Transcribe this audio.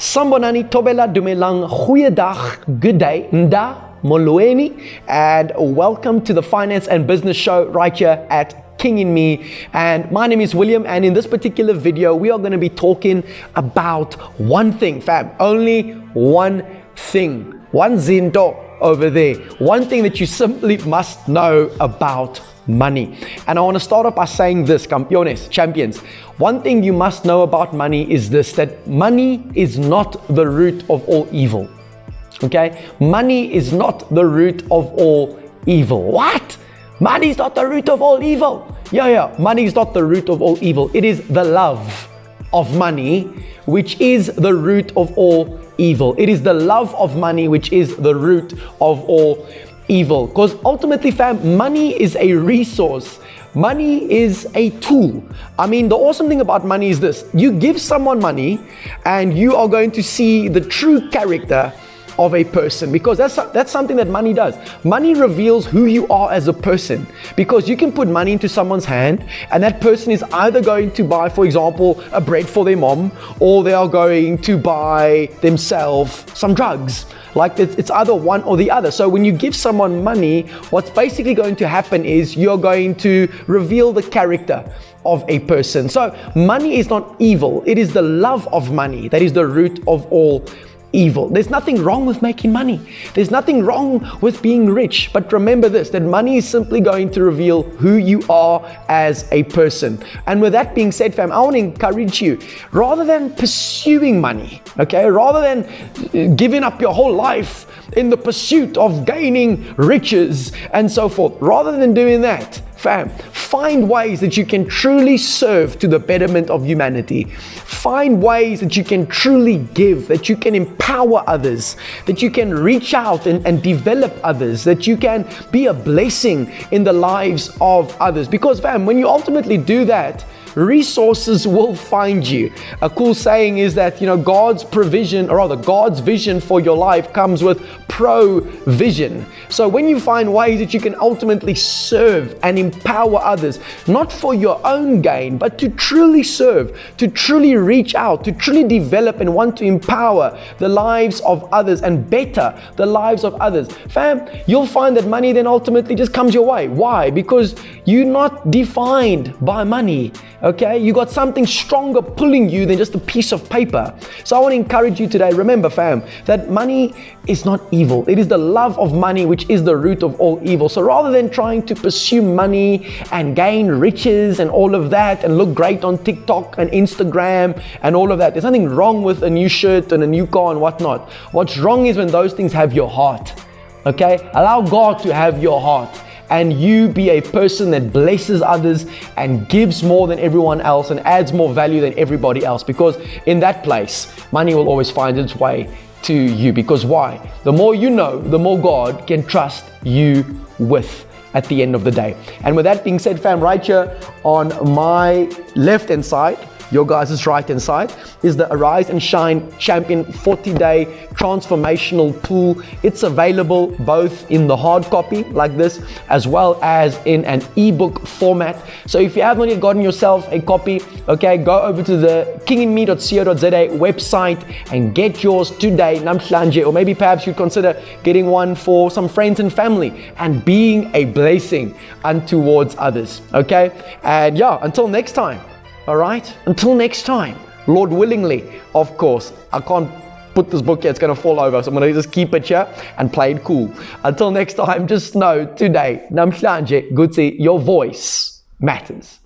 Sambonani Tobela Dumelang Goeiedag, good day, Nda Molweni, and welcome to the Finance and Business Show right here at KINGinme. And my name is William, and in this particular video, we are going to be talking about one thing, fam. Only one thing. One zinto over there. One thing that you simply must know about money. And I want to start off by saying this, campeones, champions. One thing you must know about money is this, that money is not the root of all evil. Okay? Money is not the root of all evil. What? Money is not the root of all evil. Yeah. Money is not the root of all evil. It is the love of money which is the root of all evil. It is the love of money which is the root of all evil. Because ultimately, fam, money is a resource. Money is a tool. I mean, the awesome thing about money is this. You give someone money and you are going to see the true character of a person, because that's something that money does. Money reveals who you are as a person, because you can put money into someone's hand and that person is either going to buy, for example, a bread for their mom, or they are going to buy themselves some drugs. Like it's either one or the other. So when you give someone money, what's basically going to happen is you're going to reveal the character of a person. So money is not evil. It is the love of money that is the root of all evil. There's nothing wrong with making money. There's nothing wrong with being rich. But remember this, that money is simply going to reveal who you are as a person. And with that being said, fam, I want to encourage you, rather than pursuing money, okay, rather than giving up your whole life in the pursuit of gaining riches and so forth, rather than doing that, fam, find ways that you can truly serve to the betterment of humanity. Find ways that you can truly give, that you can empower others, that you can reach out and develop others, that you can be a blessing in the lives of others. Because, fam, when you ultimately do that, resources will find you. A cool saying is that, God's provision, or rather God's vision for your life comes with provision. So when you find ways that you can ultimately serve and empower others, not for your own gain, but to truly serve, to truly reach out, to truly develop and want to empower the lives of others and better the lives of others, fam, you'll find that money then ultimately just comes your way. Why? Because you're not defined by money. Okay, you got something stronger pulling you than just a piece of paper. So I want to encourage you today, remember, fam, that money is not evil. It is the love of money which is the root of all evil. So rather than trying to pursue money and gain riches and all of that and look great on TikTok and Instagram and all of that, there's nothing wrong with a new shirt and a new car and whatnot. What's wrong is when those things have your heart. Okay, allow God to have your heart, and you be a person that blesses others and gives more than everyone else and adds more value than everybody else. Because in that place, money will always find its way to you. Because why? The more you know, the more God can trust you with at the end of the day. And with that being said, fam, right here on my left hand side, your guys' right hand side, is the Arise and Shine Champion 40-day transformational pool. It's available both in the hard copy like this, as well as in an ebook format. So if you have not yet gotten yourself a copy, okay, go over to the KINGinme.co.za website and get yours today, namhlanje, or maybe perhaps you'd consider getting one for some friends and family and being a blessing untowards others, okay? And yeah, until next time. All right, until next time, Lord willingly, of course. I can't put this book here, it's going to fall over, so I'm going to just keep it here and play it cool. Until next time, just know today, namhlanje, Gutsi, your voice matters.